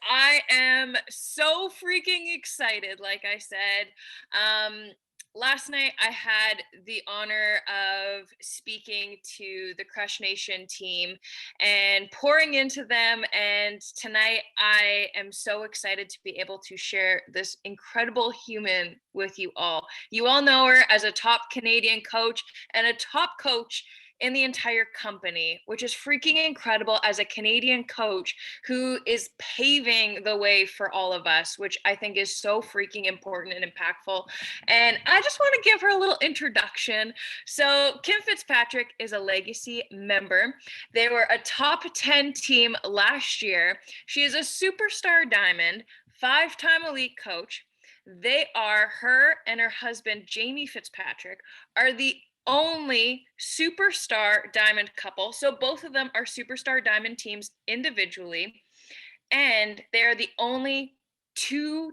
I am so freaking excited. Like I said, last night I had the honor of speaking to the Crush Nation team and pouring into them. And tonight I am so excited to be able to share this incredible human with you all. You all know her as a top Canadian coach and a top coach in the entire company, which is freaking incredible as a Canadian coach who is paving the way for all of us, which I think is so freaking important and impactful. And I just want to give her a little introduction. So, Kim Fitzpatrick is a legacy member. They were a top 10 team last year. She is a superstar diamond, 5-time elite coach. Her and her husband, Jamie Fitzpatrick, are the only superstar diamond couple. So both of them are superstar diamond teams individually. And they're the only two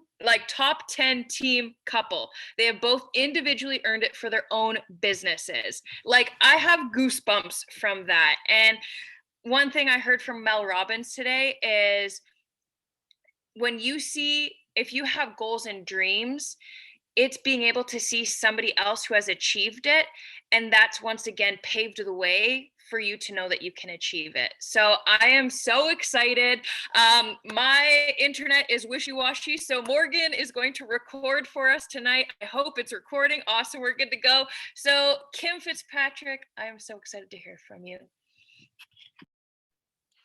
top 10 team couple. They have both individually earned it for their own businesses. Like, I have goosebumps from that. And one thing I heard from Mel Robbins today is if you have goals and dreams, it's being able to see somebody else who has achieved it. And that's once again paved the way for you to know that you can achieve it. So I am so excited. My internet is wishy-washy, so Morgan is going to record for us tonight. I hope it's recording. Awesome, we're good to go. So Kim Fitzpatrick, I am so excited to hear from you.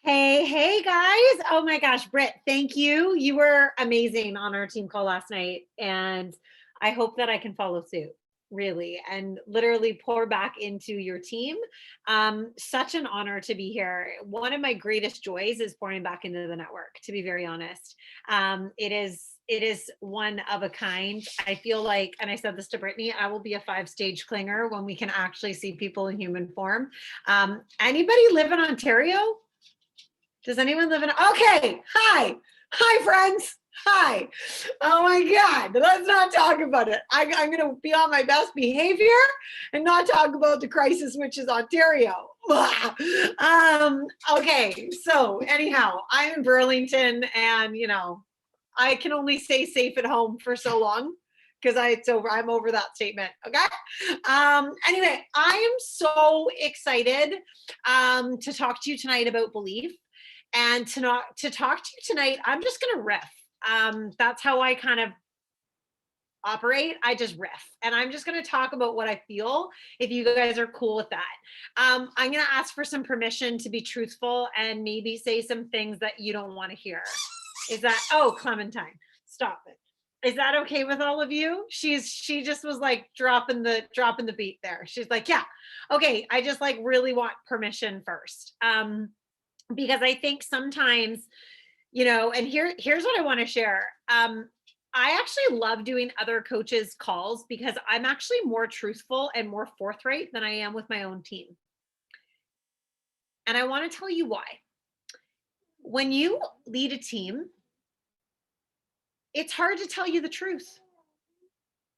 Hey guys. Oh my gosh, Britt, thank you. You were amazing on our team call last night. And I hope that I can follow suit, really, and literally pour back into your team. Such an honor to be here. One of my greatest joys is pouring back into the network, to be very honest. It is one of a kind. I feel like, and I said this to Brittany, I will be a 5-stage clinger when we can actually see people in human form. Anybody live in Ontario? Does anyone live in? Okay. Hi, friends. Hi. Oh my God. Let's not talk about it. I'm going to be on my best behavior and not talk about the crisis, which is Ontario. Okay. So anyhow, I'm in Burlington, and I can only stay safe at home for so long because I'm over that statement. Okay. Anyway, I am so excited to talk to you tonight about belief. And to talk to you tonight, I'm just going to riff. That's how I kind of operate. I just riff, and I'm just going to talk about what I feel, if you guys are cool with that. I'm going to ask for some permission to be truthful and maybe say some things that you don't want to hear. Is that, oh, Clementine, stop it. Is that okay with all of you? She just was like dropping the beat there. She's like, yeah, okay. I just really want permission first. Because I think sometimes, and here's what I want to share. I actually love doing other coaches' calls because I'm actually more truthful and more forthright than I am with my own team. And I want to tell you why. When you lead a team, it's hard to tell you the truth,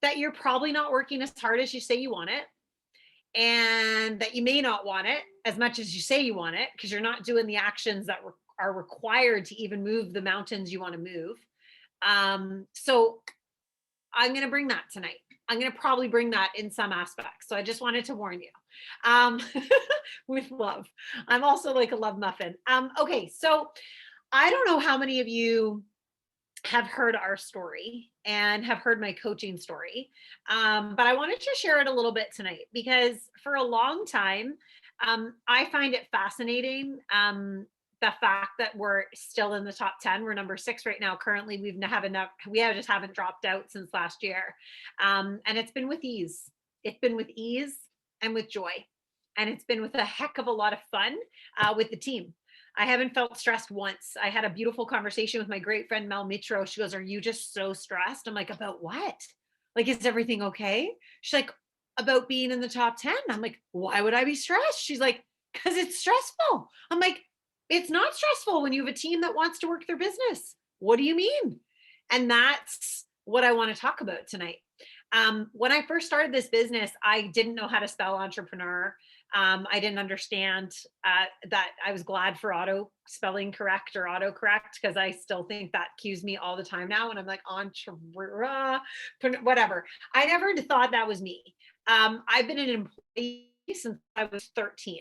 that you're probably not working as hard as you say you want it, and that you may not want it as much as you say you want it, because you're not doing the actions that are required to even move the mountains you want to move. So I'm going to bring that tonight. I'm going to probably bring that in some aspects. So I just wanted to warn you with love. I'm also like a love muffin. Okay. So I don't know how many of you have heard our story and have heard my coaching story. But I wanted to share it a little bit tonight because for a long time, I find it fascinating. The fact that we're still in the top 10, we're number 6 right now. Currently, we just haven't dropped out since last year. And it's been with ease. It's been with ease and with joy. And it's been with a heck of a lot of fun with the team. I haven't felt stressed once. I had a beautiful conversation with my great friend, Mel Mitro. She goes, are you just so stressed? I'm like, about what? Like, is everything okay? She's like, about being in the top 10. I'm like, why would I be stressed? She's like, because it's stressful. I'm like, it's not stressful when you have a team that wants to work their business. What do you mean? And that's what I want to talk about tonight. When I first started this business, I didn't know how to spell entrepreneur. I didn't understand that. I was glad for auto spelling correct or autocorrect, because I still think that cues me all the time now. And I'm like, entrepreneur, whatever. I never thought that was me. I've been an employee since I was 13.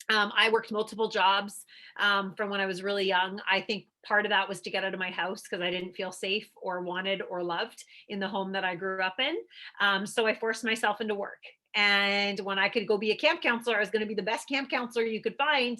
I worked multiple jobs from when I was really young. I think part of that was to get out of my house because I didn't feel safe or wanted or loved in the home that I grew up in. So I forced myself into work. And when I could go be a camp counselor, I was going to be the best camp counselor you could find,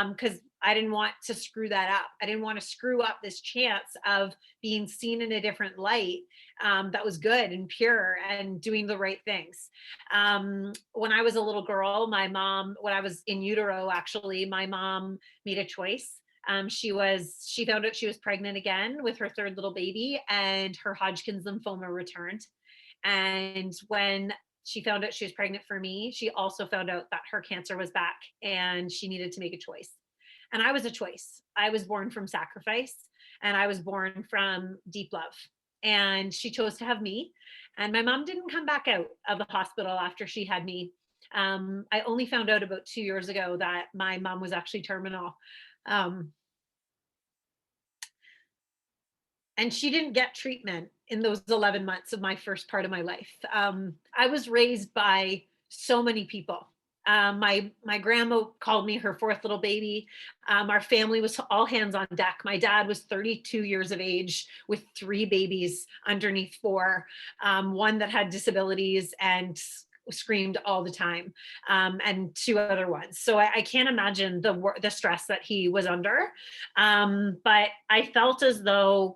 because I didn't want to screw that up. I didn't want to screw up this chance of being seen in a different light, that was good and pure and doing the right things. When I was a little girl, my mom, when I was in utero, actually, my mom made a choice. She found out she was pregnant again with her third little baby, and her Hodgkin's lymphoma returned. And when she found out she was pregnant for me, she also found out that her cancer was back and she needed to make a choice. And I was a choice. I was born from sacrifice, and I was born from deep love. And she chose to have me. And my mom didn't come back out of the hospital after she had me. I only found out about 2 years ago that my mom was actually terminal. Um, and she didn't get treatment in those 11 months of my first part of my life. I was raised by so many people. My grandma called me her fourth little baby. Our family was all hands on deck. My dad was 32 years of age with three babies underneath four, one that had disabilities and screamed all the time, and two other ones. So I can't imagine the stress that he was under. But I felt as though,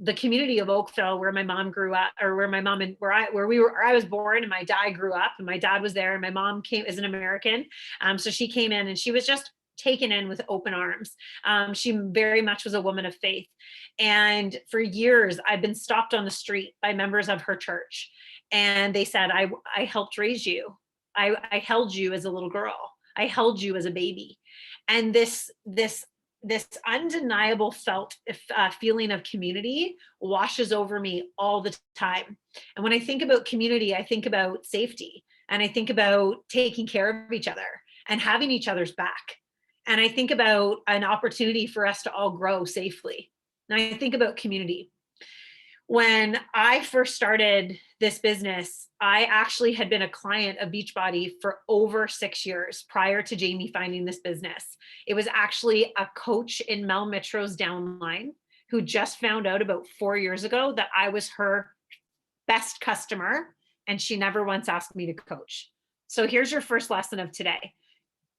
the community of Oakville, where my mom grew up, or where my mom and where I was born, and my dad grew up, and my dad was there, and my mom came as an American. So she came in, and she was just taken in with open arms. She very much was a woman of faith. And for years, I've been stopped on the street by members of her church. And they said, I helped raise you. I held you as a little girl. I held you as a baby. And this undeniable felt feeling of community washes over me all the time. And when I think about community, I think about safety, and I think about taking care of each other and having each other's back. And I think about an opportunity for us to all grow safely. And I think about community. When I first started this business, I actually had been a client of Beachbody for over 6 years prior to Jamie finding this business. It was actually a coach in Mel Mitro's downline who just found out about 4 years ago that I was her best customer, and she never once asked me to coach. So here's your first lesson of today.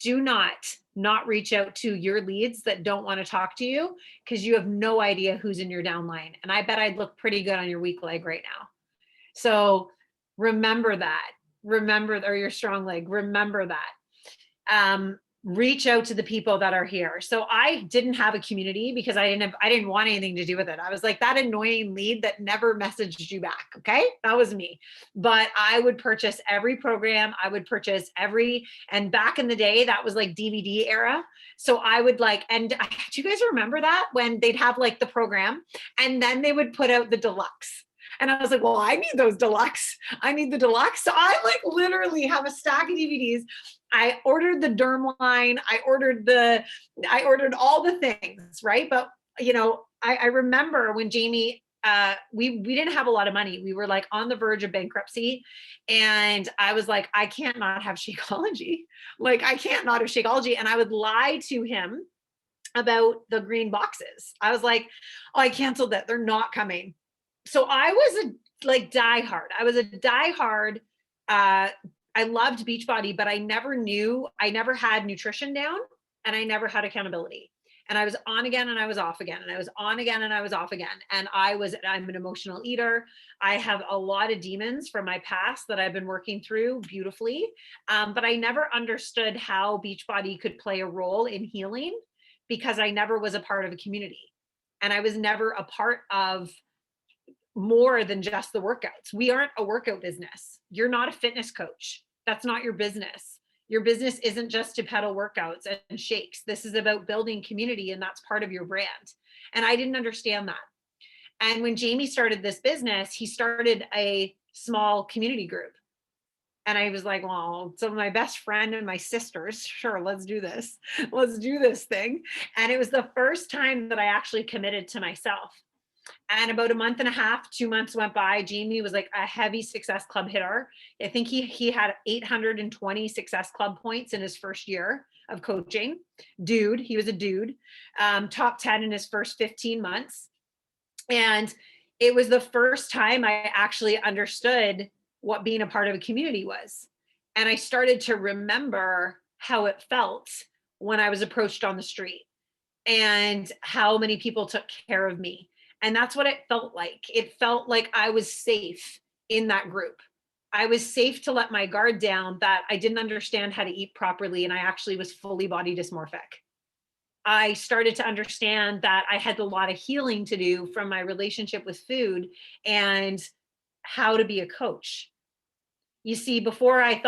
Do not reach out to your leads that don't want to talk to you, because you have no idea who's in your downline. And I bet I'd look pretty good on your weak leg right now. So remember that. Or your strong leg. Remember that. Reach out to the people that are here. So I didn't have a community because I didn't want anything to do with it. I was like that annoying lead that never messaged you back. Okay. That was me. But I would purchase every program. And back in the day, that was like DVD era. So I would do you guys remember that when they'd have like the program and then they would put out the deluxe? And I was like, well, I need those deluxe. I need the deluxe. So I like literally have a stack of DVDs. I ordered the derm line. I ordered all the things, right? But I remember when Jamie, we didn't have a lot of money. We were like on the verge of bankruptcy. And I was like, I can't not have Shakeology. Like I can't not have Shakeology. And I would lie to him about the green boxes. I was like, oh, I canceled that. They're not coming. So I was a diehard. I was a diehard. I loved Beachbody, but I never had nutrition down, and I never had accountability. And I was on again and I was off again, and I was on again and I was off again. And I'm an emotional eater. I have a lot of demons from my past that I've been working through beautifully. But I never understood how Beachbody could play a role in healing because I never was a part of a community. And I was never a part of more than just the workouts. We aren't a workout business. You're not a fitness coach. That's not your business. Your business isn't just to peddle workouts and shakes. This is about building community, and that's part of your brand. And I didn't understand that. And when Jamie started this business, he started a small community group. And I was like, well, so my best friend and my sisters, sure, let's do this. Let's do this thing. And it was the first time that I actually committed to myself. And about a month and a half, 2 months went by. Jamie was like a heavy Success Club hitter. I think he had 820 Success Club points in his first year of coaching. Dude, he was a dude. Top 10 in his first 15 months. And it was the first time I actually understood what being a part of a community was. And I started to remember how it felt when I was approached on the street and how many people took care of me. And that's what it felt like. It felt like I was safe in that group. I was safe to let my guard down, that I didn't understand how to eat properly, and I actually was fully body dysmorphic. I started to understand that I had a lot of healing to do from my relationship with food and how to be a coach. You see, before I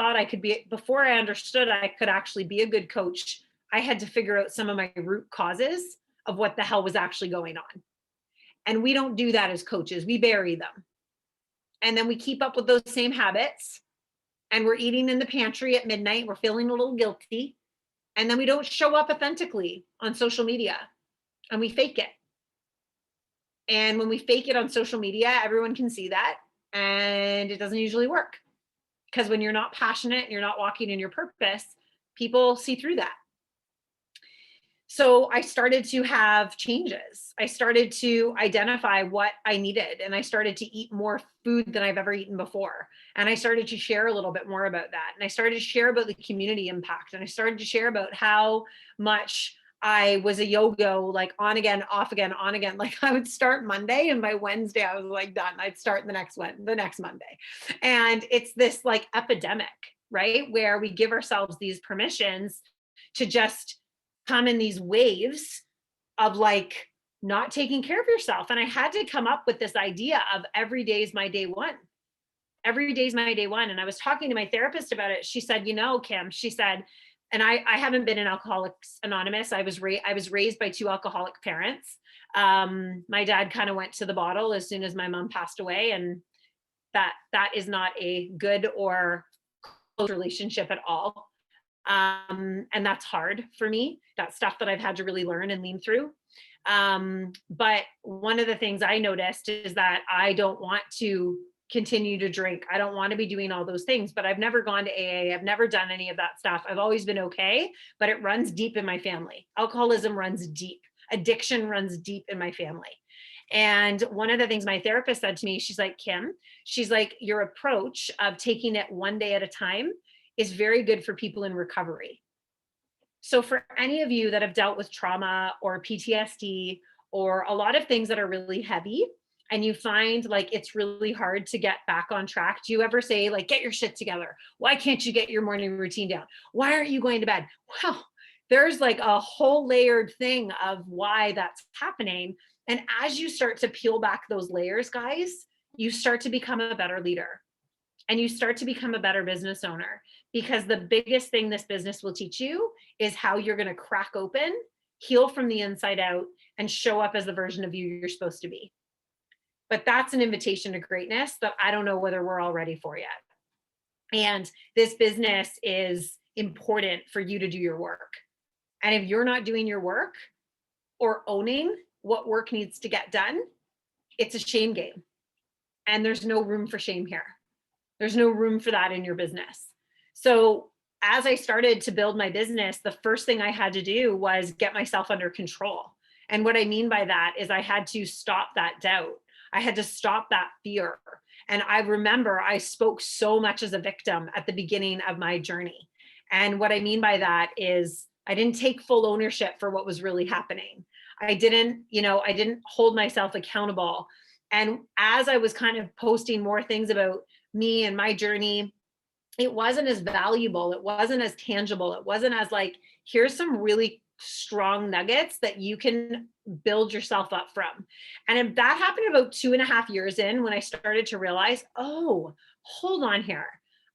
understood I could actually be a good coach, I had to figure out some of my root causes of what the hell was actually going on. And we don't do that as coaches. We bury them. And then we keep up with those same habits, and we're eating in the pantry at midnight. We're feeling a little guilty. And then we don't show up authentically on social media, and we fake it. And when we fake it on social media, everyone can see that. And it doesn't usually work, because when you're not passionate and you're not walking in your purpose, people see through that. So I started to have changes. I started to identify what I needed, and I started to eat more food than I've ever eaten before. And I started to share a little bit more about that. And I started to share about the community impact. And I started to share about how much I was a yo-yo, like on again, off again, on again. Like I would start Monday, and by Wednesday I was like done. I'd start the next Monday. And it's this like epidemic, right? Where we give ourselves these permissions to just come in these waves of like not taking care of yourself. And I had to come up with this idea of every day is my day one. Every day is my day one. And I was talking to my therapist about it. She said, you know, Kim, she said, and I haven't been in Alcoholics Anonymous. I was raised by two alcoholic parents. My dad kind of went to the bottle as soon as my mom passed away. And that is not a good or close relationship at all. And that's hard for me. That's stuff that I've had to really learn and lean through. But one of the things I noticed is that I don't want to continue to drink. I don't want to be doing all those things, but I've never gone to AA. I've never done any of that stuff. I've always been okay, but it runs deep in my family. Alcoholism runs deep. Addiction runs deep in my family. And one of the things my therapist said to me, she's like, Kim, she's like, your approach of taking it one day at a time is very good for people in recovery. So for any of you that have dealt with trauma or PTSD or a lot of things that are really heavy, and you find like it's really hard to get back on track, do you ever say like, get your shit together? Why can't you get your morning routine down? Why aren't you going to bed? Well, there's like a whole layered thing of why that's happening. And as you start to peel back those layers, guys, you start to become a better leader, and you start to become a better business owner, because the biggest thing this business will teach you is how you're going to crack open, heal from the inside out, and show up as the version of you you're supposed to be. But that's an invitation to greatness that I don't know whether we're all ready for yet. And this business is important for you to do your work. And if you're not doing your work or owning what work needs to get done, it's a shame game. And there's no room for shame here. There's no room for that in your business. So as I started to build my business, the first thing I had to do was get myself under control. And what I mean by that is I had to stop that doubt. I had to stop that fear. And I remember I spoke so much as a victim at the beginning of my journey. And what I mean by that is I didn't take full ownership for what was really happening. I didn't hold myself accountable. And as I was kind of posting more things about me and my journey, it wasn't as valuable. It wasn't as tangible. It wasn't as like, here's some really strong nuggets that you can build yourself up from. And that happened about 2.5 years in, when I started to realize, oh, hold on here.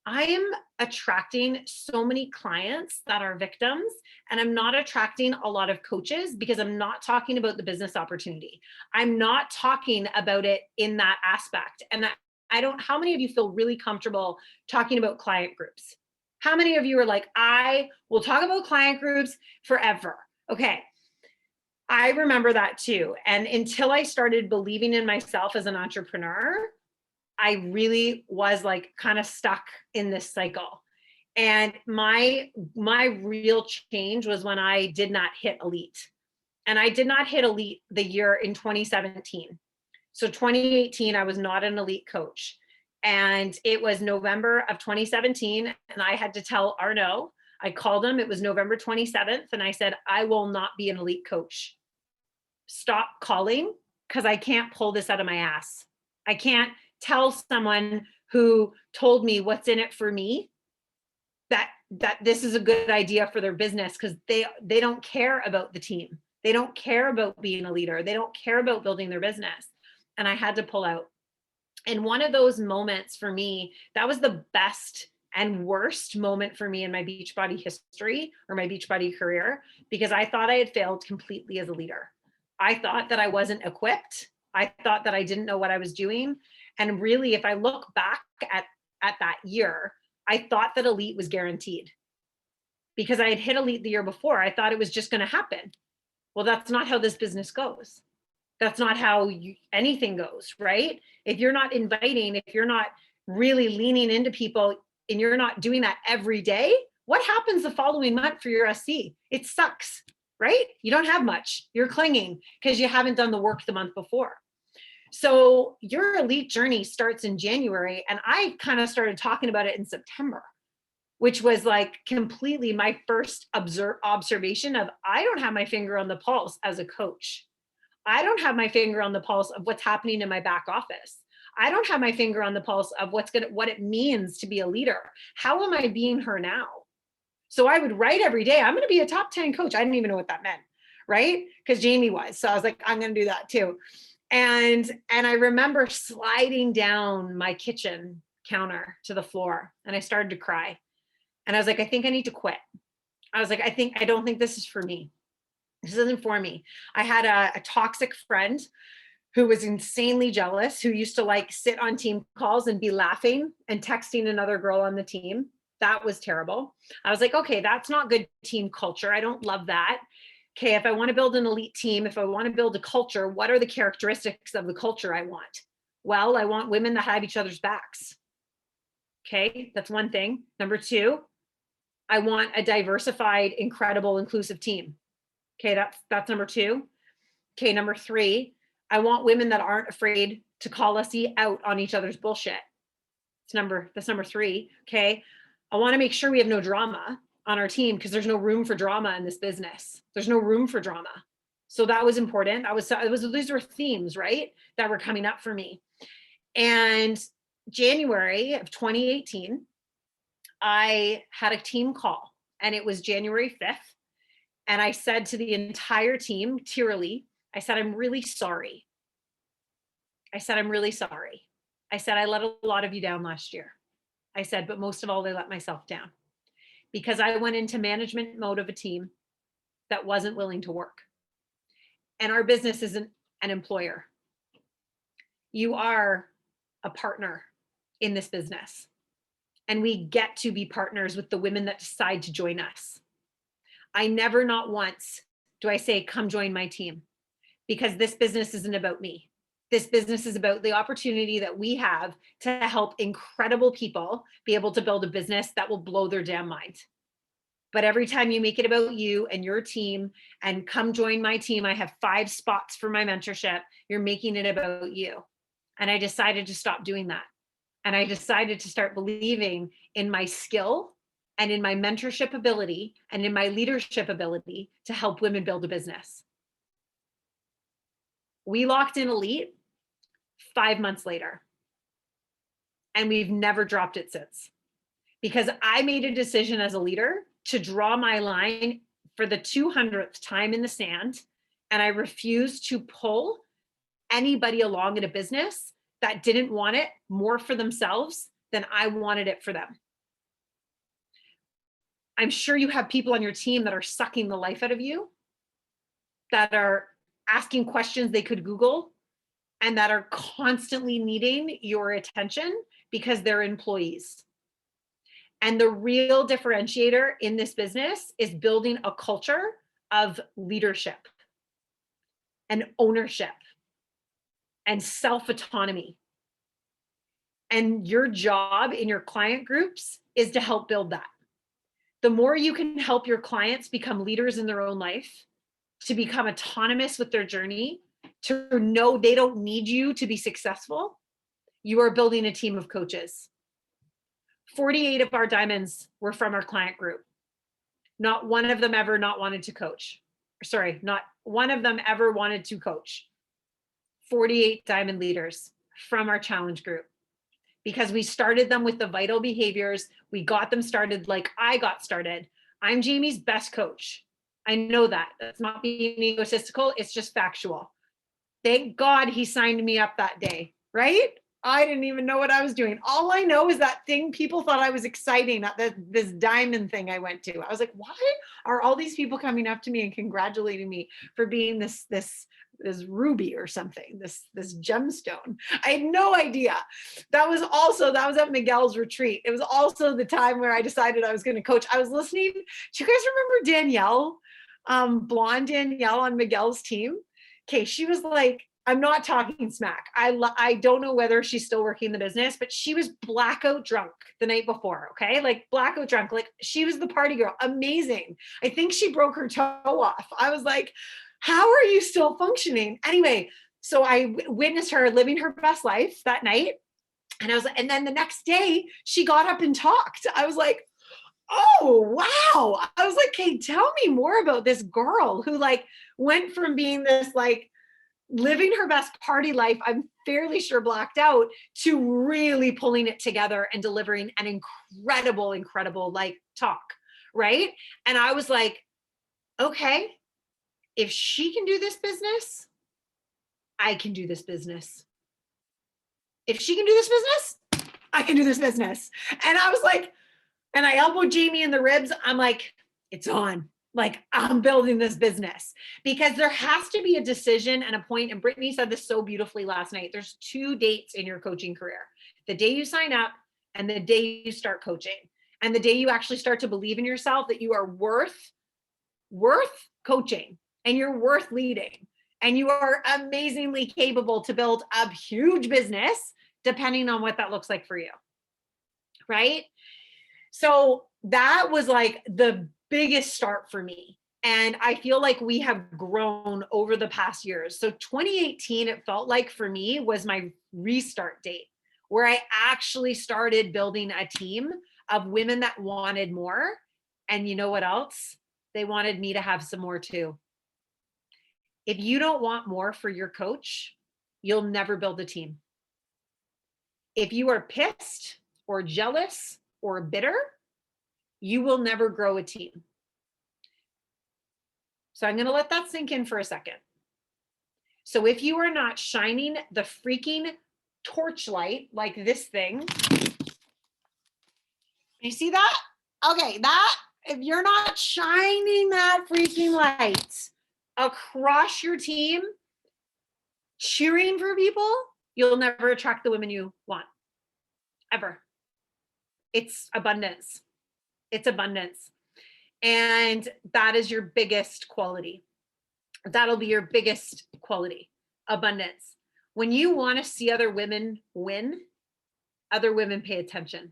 I am attracting so many clients that are victims, and I'm not attracting a lot of coaches because I'm not talking about the business opportunity. I'm not talking about it in that aspect. And I don't, how many of you feel really comfortable talking about client groups? How many of you are like, I will talk about client groups forever? Okay. I remember that too. And until I started believing in myself as an entrepreneur, I really was like kind of stuck in this cycle. And my real change was when I did not hit elite. And I did not hit elite the year in 2017. So 2018, I was not an elite coach. And it was November of 2017. And I had to tell Arnaud, I called him, it was November 27th. And I said, I will not be an elite coach. Stop calling because I can't pull this out of my ass. I can't tell someone who told me what's in it for me that this is a good idea for their business, because they don't care about the team. They don't care about being a leader. They don't care about building their business. And I had to pull out. And one of those moments for me, that was the best and worst moment for me in my Beachbody history or my Beachbody career, because I thought I had failed completely as a leader. I thought that I wasn't equipped. I thought that I didn't know what I was doing. And really, if I look back at that year, I thought that elite was guaranteed because I had hit elite the year before. I thought it was just going to happen. Well, that's not how this business goes. That's not how anything goes, right? If you're not inviting, if you're not really leaning into people and you're not doing that every day, what happens the following month for your SC? It sucks, right? You don't have much. You're clinging because you haven't done the work the month before. So your elite journey starts in January, and I kind of started talking about it in September, which was like completely my first observation of I don't have my finger on the pulse as a coach. I don't have my finger on the pulse of what's happening in my back office. I don't have my finger on the pulse of what it means to be a leader. How am I being her now? So I would write every day, I'm going to be a top 10 coach. I didn't even know what that meant, right? Because Jamie was. So I was like, I'm going to do that too. And I remember sliding down my kitchen counter to the floor, and I started to cry. And I was like, I think I need to quit. I was like, I don't think this is for me. This isn't for me. I had a toxic friend who was insanely jealous, who used to like sit on team calls and be laughing and texting another girl on the team. That was terrible. I was like, okay, that's not good team culture. I don't love that. Okay, if I want to build an elite team, if I want to build a culture, what are the characteristics of the culture I want? Well, I want women that have each other's backs. Okay, that's one thing. Number two, I want a diversified, incredible, inclusive team. Okay, that's number two. Okay, number three, I want women that aren't afraid to call us out on each other's bullshit. That's number three. Okay, I want to make sure we have no drama on our team, because there's no room for drama in this business. There's no room for drama. So that was important. These were themes, right, that were coming up for me. And January of 2018, I had a team call, and it was January 5th. And I said to the entire team, tearily, I said, I'm really sorry. I said, I'm really sorry. I said, I let a lot of you down last year. I said, but most of all, I let myself down, because I went into management mode of a team that wasn't willing to work. And our business isn't an employer. You are a partner in this business. And we get to be partners with the women that decide to join us. I never, not once, do I say, come join my team, because this business isn't about me. This business is about the opportunity that we have to help incredible people be able to build a business that will blow their damn mind. But every time you make it about you and your team and come join my team, I have 5 spots for my mentorship, you're making it about you. And I decided to stop doing that. And I decided to start believing in my skill and in my mentorship ability and in my leadership ability to help women build a business. We locked in elite 5 months later, and we've never dropped it since, because I made a decision as a leader to draw my line for the 200th time in the sand, and I refused to pull anybody along in a business that didn't want it more for themselves than I wanted it for them. I'm sure you have people on your team that are sucking the life out of you, that are asking questions they could Google, and that are constantly needing your attention because they're employees. And the real differentiator in this business is building a culture of leadership and ownership and self-autonomy. And your job in your client groups is to help build that. The more you can help your clients become leaders in their own life, to become autonomous with their journey, to know they don't need you to be successful, you are building a team of coaches. 48 of our diamonds were from our client group. Not one of them ever not wanted to coach. Sorry, not one of them ever wanted to coach. 48 diamond leaders from our challenge group, because we started them with the vital behaviors. We got them started like I got started. I'm Jamie's best coach. I know that. That's not being egotistical. It's just factual. Thank God he signed me up that day, right? I didn't even know what I was doing. All I know is that thing people thought I was exciting, this diamond thing I went to. I was like, why are all these people coming up to me and congratulating me for being this ruby or something, this gemstone? I had no idea. That was at Miguel's retreat. It was also the time where I decided I was going to coach. I was listening. Do you guys remember Danielle, blonde Danielle on Miguel's team? Okay, she was like, I'm not talking smack. I don't know whether she's still working the business, but she was blackout drunk the night before, okay? Like blackout drunk, like she was the party girl, amazing. I think she broke her toe off. I was like, how are you still functioning? Anyway, so I witnessed her living her best life that night. And then the next day she got up and talked. I was like, oh, wow. I was like, hey, tell me more about this girl who like went from being this like living her best party life, I'm fairly sure blacked out, to really pulling it together and delivering an incredible like talk, right? And I was like, okay, if she can do this business, I can do this business. If she can do this business, I can do this business. And I was like, and I elbowed Jamie in the ribs. I'm like, it's on. Like, I'm building this business, because there has to be a decision and a point. And Brittany said this so beautifully last night. There's 2 dates in your coaching career: the day you sign up and the day you start coaching, and the day you actually start to believe in yourself that you are worth coaching and you're worth leading and you are amazingly capable to build a huge business, depending on what that looks like for you. Right? So that was like the biggest start for me. And I feel like we have grown over the past years. So 2018, it felt like for me was my restart date, where I actually started building a team of women that wanted more. And you know what else? They wanted me to have some more too. If you don't want more for your coach, you'll never build a team. If you are pissed or jealous or bitter, you will never grow a team. So I'm going to let that sink in for a second. So if you are not shining the freaking torchlight like this thing, you see that? Okay, if you're not shining that freaking light across your team, cheering for people, you'll never attract the women you want, ever. It's abundance. It's abundance. And that is your biggest quality. That'll be your biggest quality, abundance. When you want to see other women win, other women pay attention.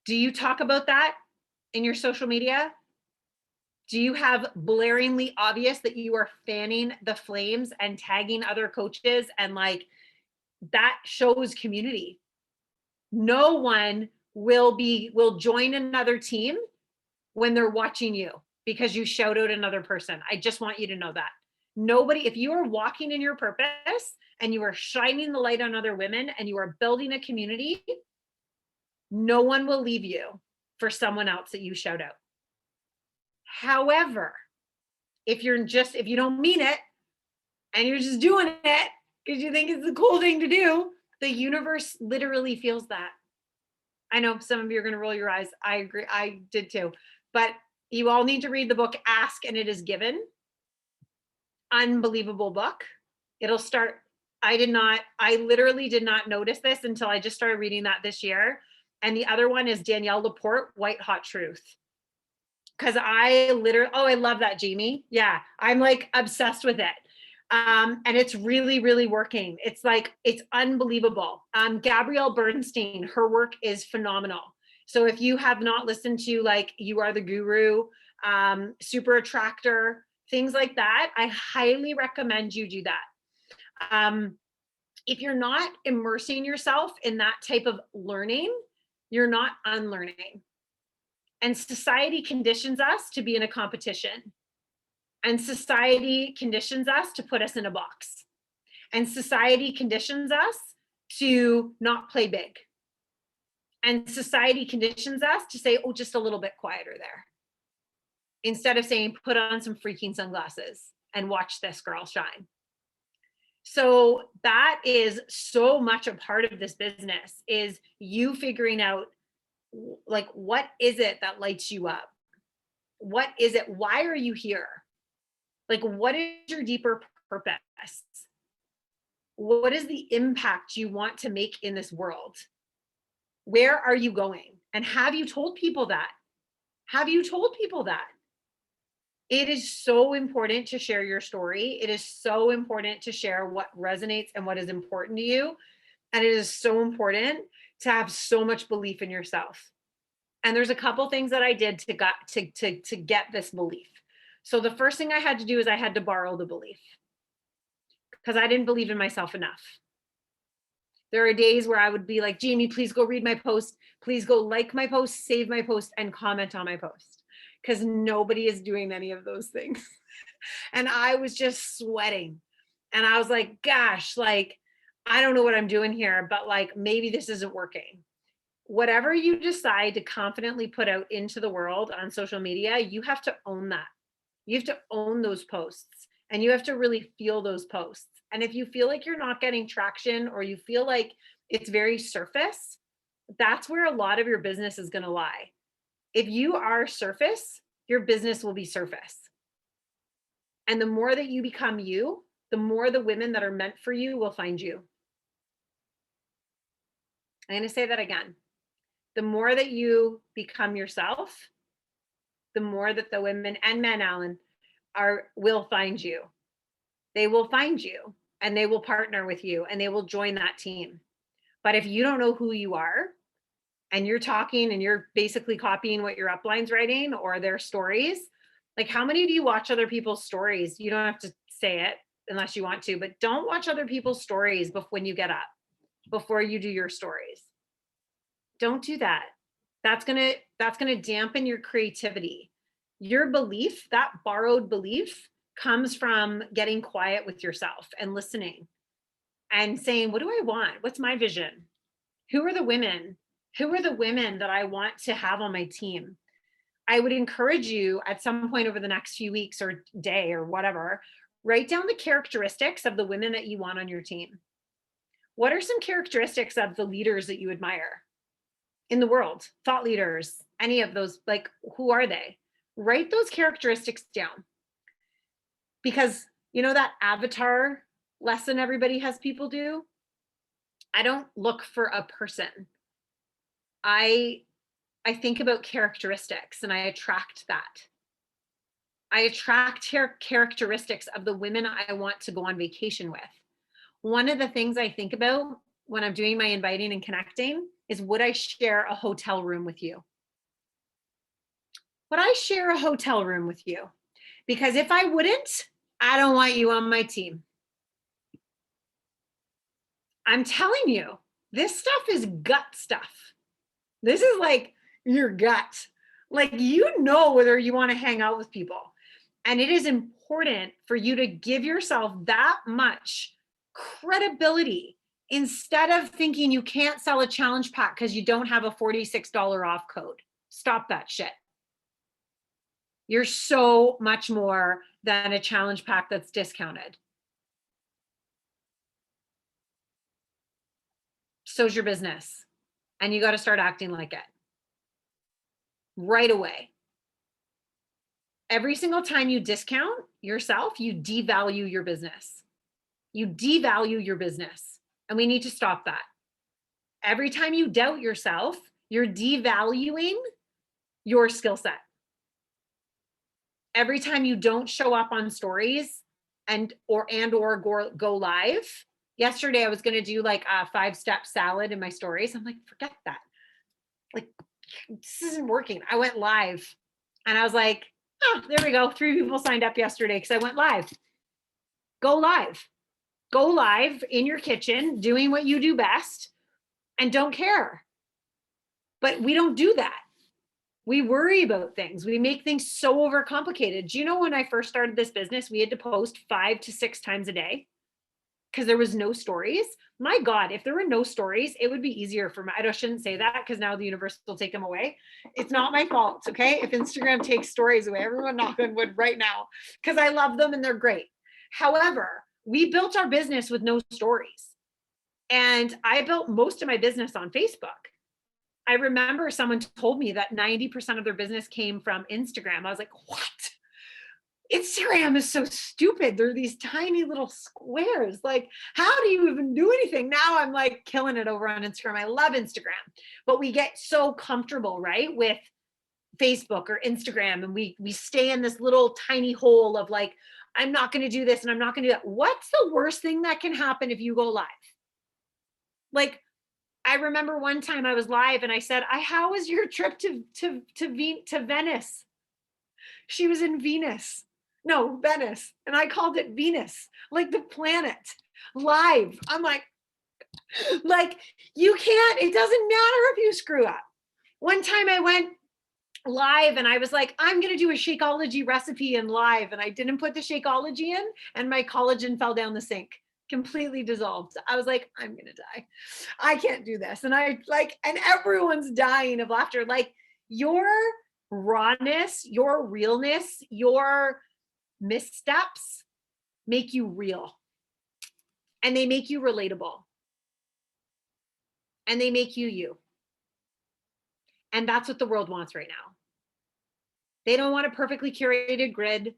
Do you talk about that in your social media? Do you have blaringly obvious that you are fanning the flames and tagging other coaches? And like, that shows community. No one will join another team when they're watching you because you shout out another person. I just want you to know that. Nobody, if you are walking in your purpose and you are shining the light on other women and you are building a community, no one will leave you for someone else that you shout out. However, if you don't mean it and you're just doing it because you think it's the cool thing to do, the universe literally feels that. I know some of you are going to roll your eyes. I agree. I did too. But you all need to read the book Ask and It Is Given. Unbelievable book. It'll start. I literally did not notice this until I just started reading that this year. And the other one is Danielle Laporte, White Hot Truth. Because I love that, Jamie. Yeah, I'm like obsessed with it. And it's really, really working. It's like, it's unbelievable. Gabrielle Bernstein, her work is phenomenal. So if you have not listened to like You Are the Guru, Super Attractor, things like that, I highly recommend you do that. If you're not immersing yourself in that type of learning, you're not unlearning. And society conditions us to be in a competition. And society conditions us to put us in a box. And society conditions us to not play big. And society conditions us to say, oh, just a little bit quieter there. Instead of saying, put on some freaking sunglasses and watch this girl shine. So that is so much a part of this business, is you figuring out, like, what is it that lights you up? What is it? Why are you here? Like, what is your deeper purpose? What is the impact you want to make in this world? Where are you going? And have you told people that? Have you told people that? It is so important to share your story. It is so important to share what resonates and what is important to you. And it is so important to have so much belief in yourself. And there's a couple things that I did to get this belief. So the first thing I had to do is I had to borrow the belief, because I didn't believe in myself enough. There are days where I would be like, Jamie, please go read my post. Please go like my post, save my post, and comment on my post, because nobody is doing any of those things. And I was just sweating. And I was like, gosh, like, I don't know what I'm doing here, but like, maybe this isn't working. Whatever you decide to confidently put out into the world on social media, you have to own that. You have to own those posts, and you have to really feel those posts. And if you feel like you're not getting traction, or you feel like it's very surface, that's where a lot of your business is going to lie. If you are surface, your business will be surface. And the more that you become you, the more the women that are meant for you will find you. I'm going to say that again. The more that you become yourself, the more that the women and men, Alan, will find you. They will find you, and they will partner with you, and they will join that team. But if you don't know who you are, and you're talking and you're basically copying what your upline's writing or their stories, like, how many of you watch other people's stories? You don't have to say it unless you want to, but don't watch other people's stories when you get up, before you do your stories. Don't do that. That's gonna dampen your creativity. Your belief, that borrowed belief, comes from getting quiet with yourself and listening and saying, what do I want? What's my vision? Who are the women? Who are the women that I want to have on my team? I would encourage you at some point over the next few weeks or day or whatever, write down the characteristics of the women that you want on your team. What are some characteristics of the leaders that you admire in the world? Thought leaders, any of those, like, who are they? Write those characteristics down. Because you know that avatar lesson everybody has people do? I don't look for a person. I think about characteristics, and I attract that. I attract characteristics of the women I want to go on vacation with. One of the things I think about when I'm doing my inviting and connecting is, would I share a hotel room with you? Would I share a hotel room with you? Because if I wouldn't, I don't want you on my team. I'm telling you, this stuff is gut stuff. This is like your gut. Like, you know whether you want to hang out with people. And it is important for you to give yourself that much credibility, instead of thinking you can't sell a challenge pack because you don't have a $46 off code. Stop that shit. You're so much more than a challenge pack that's discounted. So's your business. and you got to start acting like it right away. Every single time you discount yourself, you devalue your business. You devalue your business. And we need to stop that. Every time you doubt yourself, you're devaluing your skill set. Every time you don't show up on stories and or go live. Yesterday I was going to do like a 5-step salad in my stories. I'm like, forget that. Like, this isn't working. I went live and I was like, oh, there we go. 3 people signed up yesterday because I went live. Go live. Go live in your kitchen, doing what you do best, and don't care. But we don't do that. We worry about things. We make things so overcomplicated. Do you know when I first started this business, we had to post 5 to 6 times a day because there was no stories? My God, if there were no stories, it would be easier for me. I shouldn't say that because now the universe will take them away. It's not my fault, okay? If Instagram takes stories away, everyone knock on wood right now because I love them and they're great. However, we built our business with no stories. And I built most of my business on Facebook. I remember someone told me that 90% of their business came from Instagram. I was like, what? Instagram is so stupid. They're these tiny little squares. Like, how do you even do anything? Now I'm like killing it over on Instagram. I love Instagram, but we get so comfortable, right, with Facebook or Instagram, and we stay in this little tiny hole of like, I'm not going to do this and I'm not going to do that. What's the worst thing that can happen if you go live? Like, I remember one time I was live and I said, how was your trip to Venice? She was in Venus. No, Venice. And I called it Venus, like the planet, live. I'm like, you can't, it doesn't matter if you screw up. One time I went live and I was like, I'm going to do a Shakeology recipe in live. And I didn't put the Shakeology in and my collagen fell down the sink, completely dissolved. I was like, I'm going to die. I can't do this. And and everyone's dying of laughter. Like, your rawness, your realness, your missteps make you real, and they make you relatable, and they make you you. And that's what the world wants right now. They don't want a perfectly curated grid.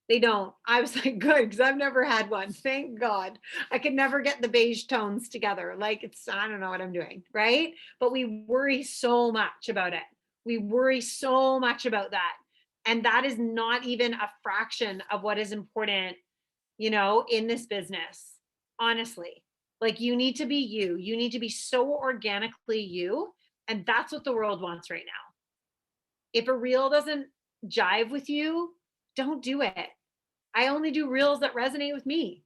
They don't. I was like, good, because I've never had one. Thank God. I could never get the beige tones together. Like, I don't know what I'm doing, right? But we worry so much about it. We worry so much about that. And that is not even a fraction of what is important, in this business, honestly. Like, you need to be you. You need to be so organically you. And that's what the world wants right now. If a reel doesn't jive with you, don't do it. I only do reels that resonate with me.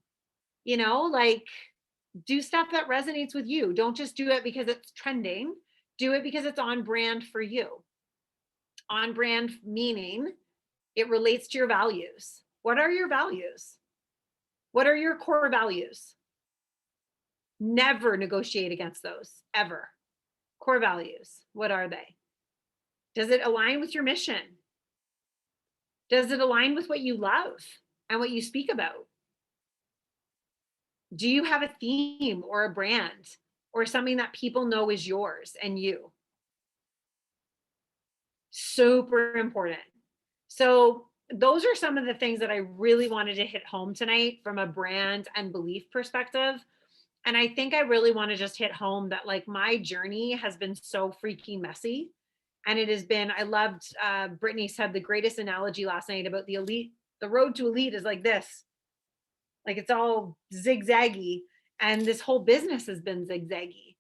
Like, do stuff that resonates with you. Don't just do it because it's trending. Do it because it's on brand for you. On brand meaning it relates to your values. What are your values? What are your core values? Never negotiate against those, ever. Core values, what are they? Does it align with your mission? Does it align with what you love and what you speak about? Do you have a theme or a brand or something that people know is yours and you? Super important. So those are some of the things that I really wanted to hit home tonight from a brand and belief perspective. And I think I really want to just hit home that, like, my journey has been so freaking messy. And it has been, I loved, Brittany said the greatest analogy last night about the elite. The road to elite is like this. Like, it's all zigzaggy. And this whole business has been zigzaggy.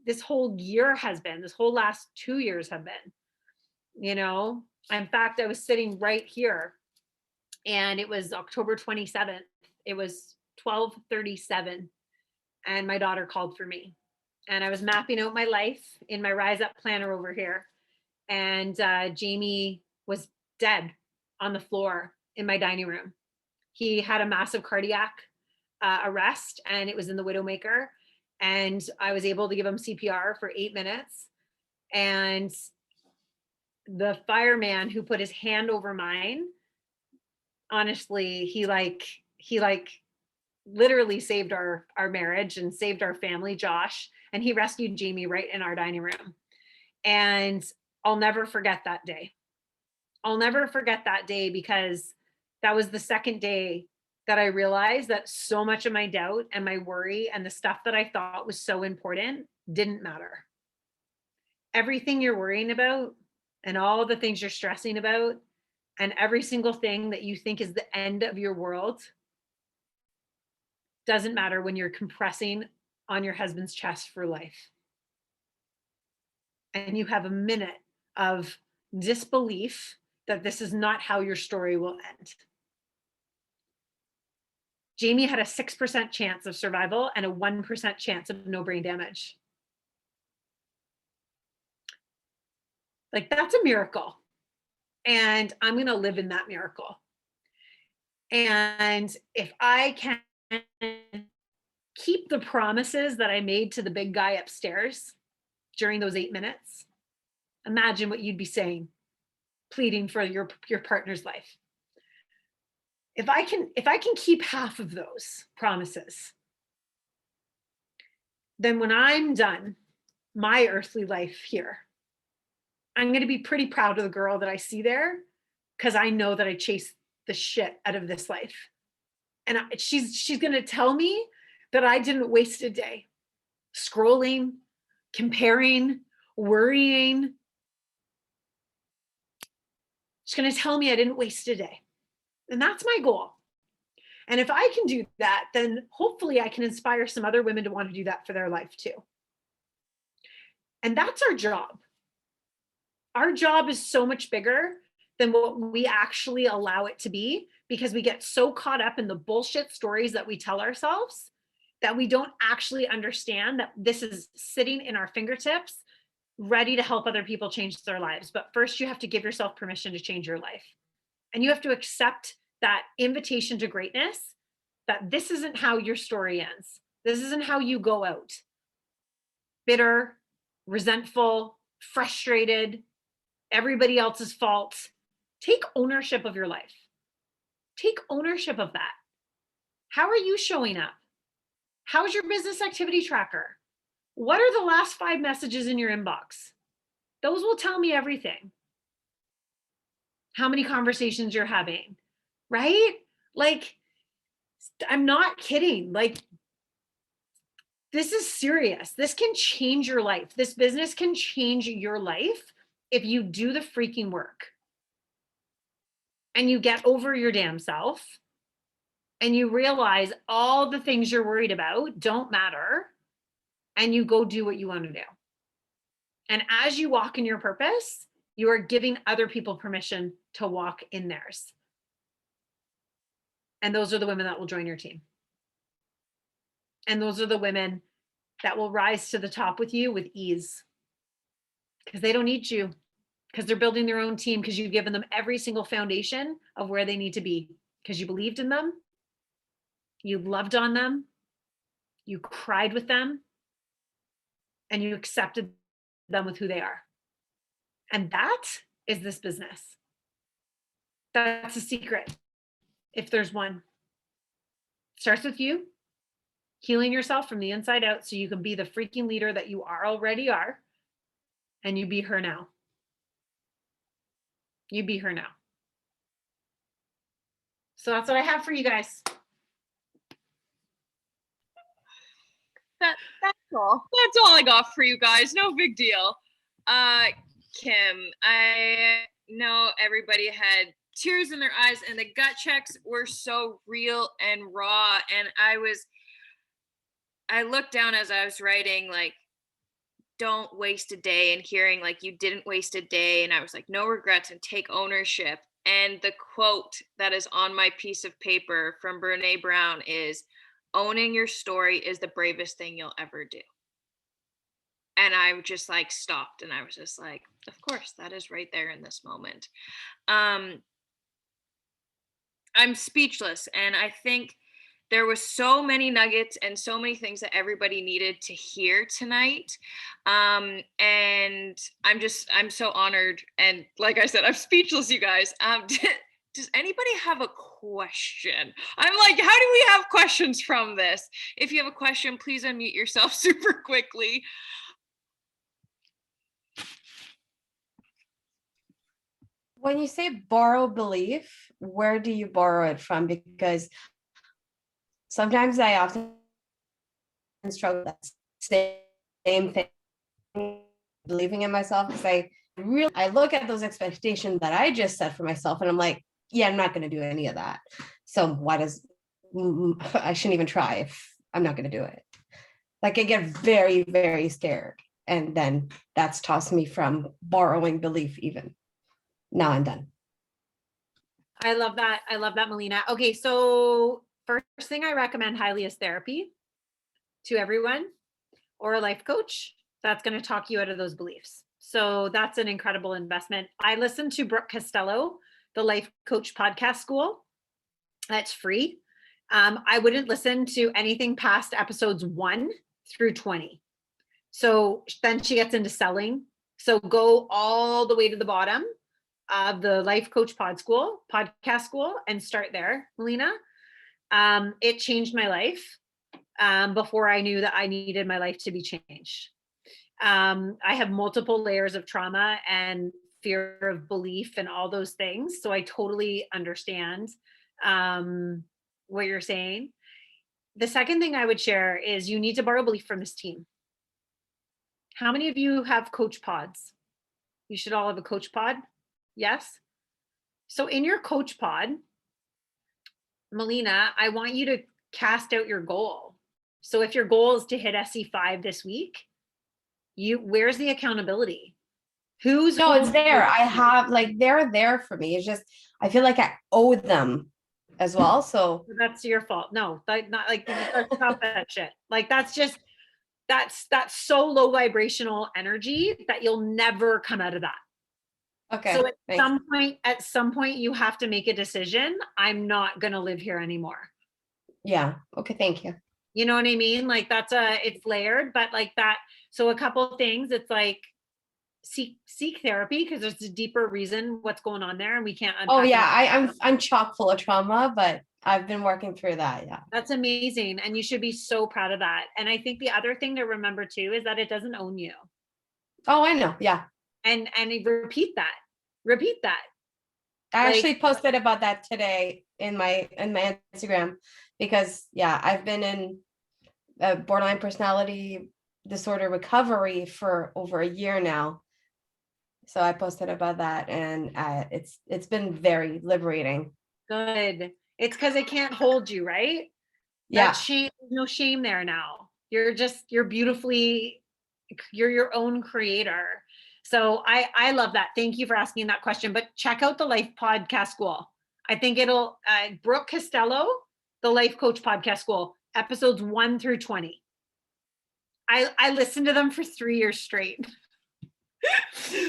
This whole year has been, this whole last 2 years have been, in fact, I was sitting right here and it was October 27th. It was 12:37 and my daughter called for me, and I was mapping out my life in my Rise Up planner over here. And Jamie was dead on the floor in my dining room. He had a massive cardiac arrest, and it was in the Widowmaker. And I was able to give him CPR for 8 minutes. And the fireman who put his hand over mine, honestly, he literally saved our marriage and saved our family, Josh, and he rescued Jamie right in our dining room. And I'll never forget that day. I'll never forget that day, because that was the second day that I realized that so much of my doubt and my worry and the stuff that I thought was so important didn't matter. Everything you're worrying about and all the things you're stressing about and every single thing that you think is the end of your world doesn't matter when you're compressing on your husband's chest for life. And you have a minute of disbelief that this is not how your story will end. Jamie had a 6% chance of survival and a 1% chance of no brain damage. Like, that's a miracle. And I'm going to live in that miracle. And if I can keep the promises that I made to the big guy upstairs during those 8 minutes, imagine what you'd be saying, pleading for your partner's life. If I can keep half of those promises, then when I'm done my earthly life here, I'm going to be pretty proud of the girl that I see there, because I know that I chased the shit out of this life. And she's going to tell me that I didn't waste a day scrolling, comparing, worrying. She's going to tell me I didn't waste a day. And that's my goal. And if I can do that, then hopefully I can inspire some other women to want to do that for their life too. And that's our job. Our job is so much bigger than what we actually allow it to be, because we get so caught up in the bullshit stories that we tell ourselves that we don't actually understand that this is sitting in our fingertips, ready to help other people change their lives. But first, you have to give yourself permission to change your life. And you have to accept that invitation to greatness, that this isn't how your story ends. This isn't how you go out. Bitter, resentful, frustrated, everybody else's fault. Take ownership of your life. Take ownership of that. How are you showing up? How's your business activity tracker? What are the last 5 messages in your inbox? Those will tell me everything. How many conversations you're having, right? Like, I'm not kidding. Like, this is serious. This can change your life. This business can change your life if you do the freaking work and you get over your damn self and you realize all the things you're worried about don't matter, and you go do what you want to do. And as you walk in your purpose, you are giving other people permission to walk in theirs. And those are the women that will join your team. And those are the women that will rise to the top with you with ease, because they don't need you, because they're building their own team, because you've given them every single foundation of where they need to be, because you believed in them, you loved on them, you cried with them, and you accepted them with who they are. And that is this business. That's a secret, if there's one. It starts with you healing yourself from the inside out so you can be the freaking leader that you already are, and you be her now. You be her now. So that's what I have for you guys. That's all. That's all I got for you guys. No big deal. Kim, I know everybody had tears in their eyes, and the gut checks were so real and raw. And I looked down as I was writing, like, don't waste a day, and hearing like you didn't waste a day. And I was like, no regrets and take ownership. And the quote that is on my piece of paper from Brene Brown is, owning your story is the bravest thing you'll ever do. And I just like stopped, and I was just like, of course, that is right there in this moment. I'm speechless. And I think there was so many nuggets and so many things that everybody needed to hear tonight. And I'm so honored. And like I said, I'm speechless, you guys. does anybody have a question? I'm like, how do we have questions from this? If you have a question, please unmute yourself super quickly. When you say borrow belief, where do you borrow it from? Because sometimes I often struggle with that same thing, believing in myself, because I look at those expectations that I just set for myself and I'm like, yeah, I'm not going to do any of that. So I shouldn't even try if I'm not going to do it. Like I get very, very scared. And then that's tossed me from borrowing belief even. Now I'm done. I love that. I love that, Melina. Okay, so first thing I recommend highly is therapy to everyone, or a life coach that's going to talk you out of those beliefs. So that's an incredible investment. I listened to Brooke Costello, the Life Coach Podcast School. That's free. I wouldn't listen to anything past episodes 1 through 20. So then she gets into selling. So go all the way to the bottom of the Life Coach Podcast School and start there, Melina. It changed my life before I knew that I needed my life to be changed. I have multiple layers of trauma and fear of belief and all those things. So I totally understand what you're saying. The second thing I would share is you need to borrow belief from this team. How many of you have coach pods? You should all have a coach pod. Yes. So in your coach pod, Melina, I want you to cast out your goal. So if your goal is to hit SE5 this week, where's the accountability? No, it's there. I have they're there for me. It's just I feel like I owe them as well. So that's your fault. No, not like stop that shit. Like that's so low vibrational energy that you'll never come out of that. Okay. So at some point you have to make a decision. I'm not gonna live here anymore. Yeah. Okay, thank you. You know what I mean? Like it's layered, but like that. So a couple things, it's like seek therapy because there's a deeper reason what's going on there and we can't unpack. Oh yeah, I'm chock full of trauma, but I've been working through that. Yeah. That's amazing. And you should be so proud of that. And I think the other thing to remember too is that it doesn't own you. Oh, I know. Yeah. And repeat that. Repeat that. I actually posted about that today in my Instagram because yeah, I've been in a borderline personality disorder recovery for over a year now. So I posted about that and it's been very liberating. Good. It's because it can't hold you, right? Yeah. That shame, no shame there now. You're your own creator. So I love that. Thank you for asking that question. But check out the Life Podcast School. I think it'll Brooke Costello, the Life Coach Podcast School, episodes 1 through 20. I listened to them for 3 years straight.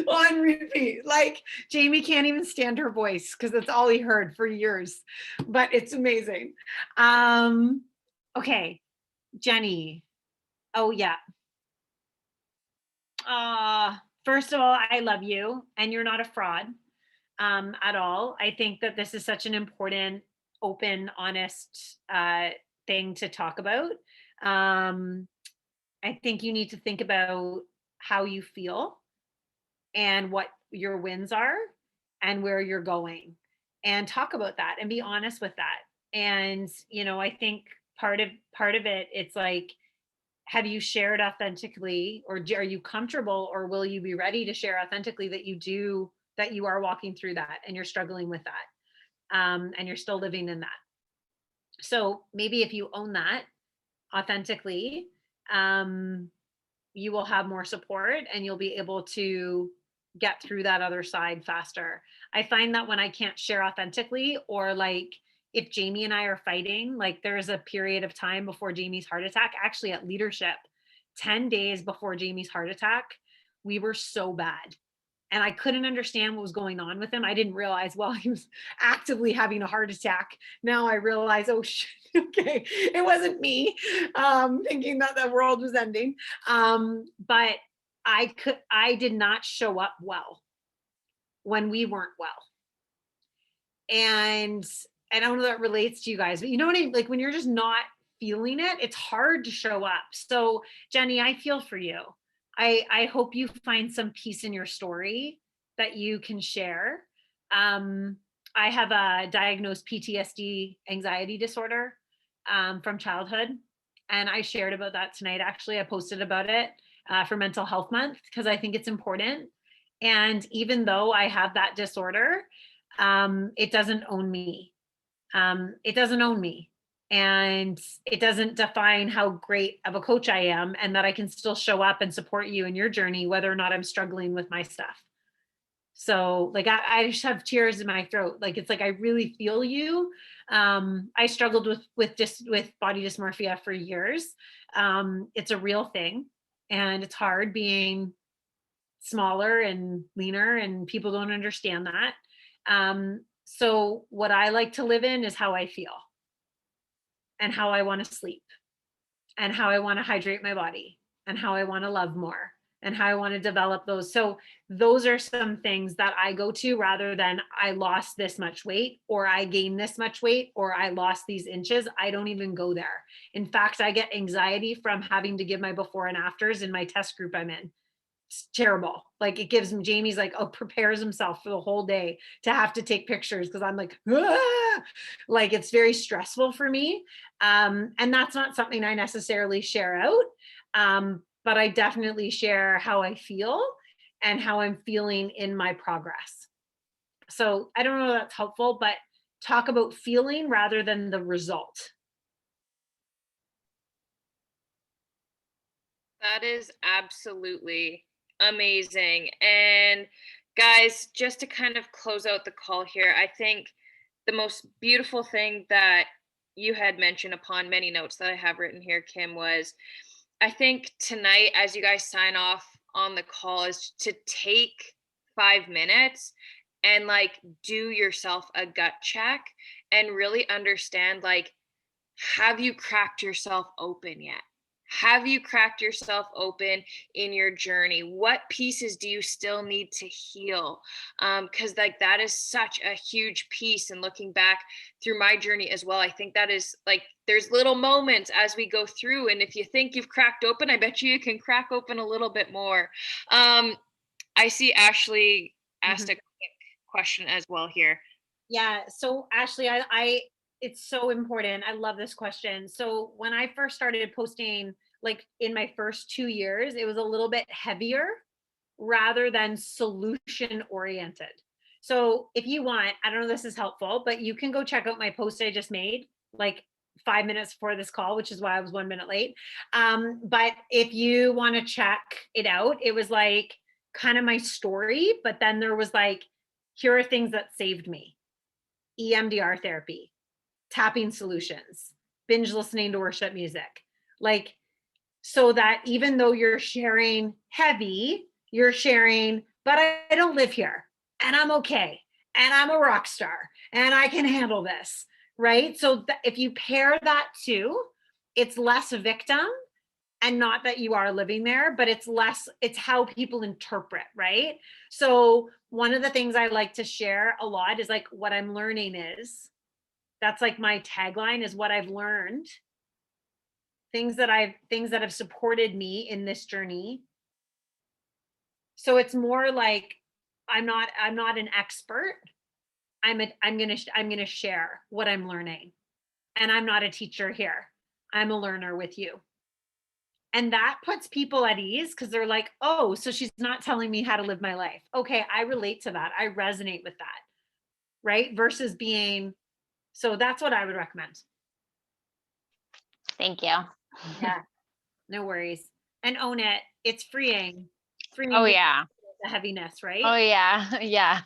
On repeat. Like Jamie can't even stand her voice because that's all he heard for years. But it's amazing. Okay, Jenny. Oh yeah. First of all, I love you and you're not a fraud at all. I think that this is such an important, open, honest thing to talk about. I think you need to think about how you feel and what your wins are and where you're going and talk about that and be honest with that. And, I think part of it, it's like, have you shared authentically or are you comfortable or will you be ready to share authentically that you are walking through that and you're struggling with that and you're still living in that. So maybe if you own that authentically, you will have more support and you'll be able to get through that other side faster. I find that when I can't share authentically or like if Jamie and I are fighting, like there's a period of time before Jamie's heart attack, actually at leadership, 10 days before Jamie's heart attack, we were so bad. And I couldn't understand what was going on with him. I didn't realize, well, he was actively having a heart attack. Now I realize, oh shit, okay, it wasn't me thinking that the world was ending. But I did not show up well when we weren't well. And I don't know that relates to you guys, but you know what I mean? Like when you're just not feeling it, it's hard to show up. So Jenny, I feel for you. I hope you find some peace in your story that you can share. Um, I have a diagnosed PTSD anxiety disorder from childhood. And I shared about that tonight. Actually, I posted about it for Mental Health Month because I think it's important. And even though I have that disorder, it doesn't own me. It doesn't own me. And it doesn't define how great of a coach I am and that I can still show up and support you in your journey, whether or not I'm struggling with my stuff. So like I just have tears in my throat. Like it's like I really feel you. I struggled with body dysmorphia for years. It's a real thing, and it's hard being smaller and leaner, and people don't understand that. So what I like to live in is how I feel and how I want to sleep and how I want to hydrate my body and how I want to love more and how I want to develop those. So those are some things that I go to rather than I lost this much weight or I gained this much weight or I lost these inches. I don't even go there. In fact, I get anxiety from having to give my before and afters in my test group I'm in. It's terrible. Like it gives him, Jamie's like, oh, prepares himself for the whole day to have to take pictures because I'm like, ah! Like it's very stressful for me. And that's not something I necessarily share out. But I definitely share how I feel and how I'm feeling in my progress. So I don't know if that's helpful, but talk about feeling rather than the result. That is absolutely amazing. And guys, just to kind of close out the call here, I think the most beautiful thing that you had mentioned upon many notes that I have written here, Kim, was I think tonight, as you guys sign off on the call, is to take 5 minutes and like do yourself a gut check and really understand like, have you cracked yourself open yet? Have you cracked yourself open in your journey? What pieces do you still need to heal? Because like that is such a huge piece. And looking back through my journey as well, I think that is like there's little moments as we go through. And if you think you've cracked open, I bet you can crack open a little bit more. I see Ashley asked a quick question as well here. Yeah. So Ashley, I it's so important. I love this question. So when I first started posting, like in my first 2 years, it was a little bit heavier rather than solution oriented. So if you want, I don't know if this is helpful, but you can go check out my post I just made like 5 minutes before this call, which is why I was 1 minute late. But if you want to check it out, it was like kind of my story, but then there was like, here are things that saved me. EMDR therapy, tapping solutions, binge listening to worship music. Like, so that even though you're sharing heavy, you're sharing, but I don't live here and I'm okay. And I'm a rock star and I can handle this. Right. So if you pair that to, it's less victim and not that you are living there, but it's how people interpret. Right. So one of the things I like to share a lot is like what I'm learning is that's like my tagline is what I've learned, things that have supported me in this journey. So it's more like I'm not an expert. I'm going to share what I'm learning. And I'm not a teacher here. I'm a learner with you. And that puts people at ease because they're like, "Oh, so she's not telling me how to live my life." Okay, I relate to that. I resonate with that. Right? Versus being, so that's what I would recommend. Thank you. Yeah. No worries. And own it. It's freeing. Oh yeah. The heaviness, right? Oh yeah. Yeah.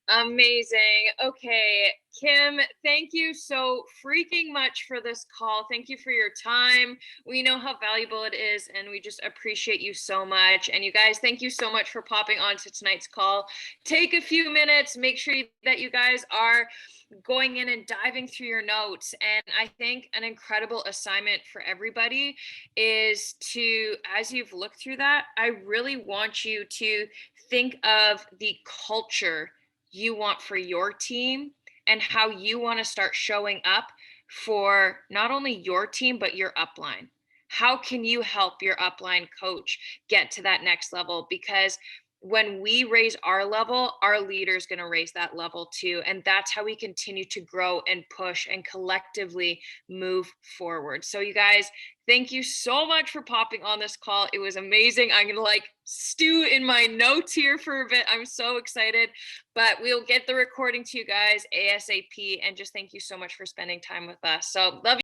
Amazing. Okay, Kim, thank you so freaking much for this call. Thank you for your time. We know how valuable it is, and we just appreciate you so much. And you guys, thank you so much for popping on to tonight's call. Take a few minutes, make sure that you guys are going in and diving through your notes. And I think an incredible assignment for everybody is to, as you've looked through that, I really want you to think of the culture you want for your team and how you want to start showing up for not only your team, but your upline. How can you help your upline coach get to that next level? Because when we raise our level, our leader is going to raise that level too. And that's how we continue to grow and push and collectively move forward. So, you guys, thank you so much for popping on this call. It was amazing. I'm going to like stew in my notes here for a bit. I'm so excited, but we'll get the recording to you guys ASAP. And just thank you so much for spending time with us. So, love you.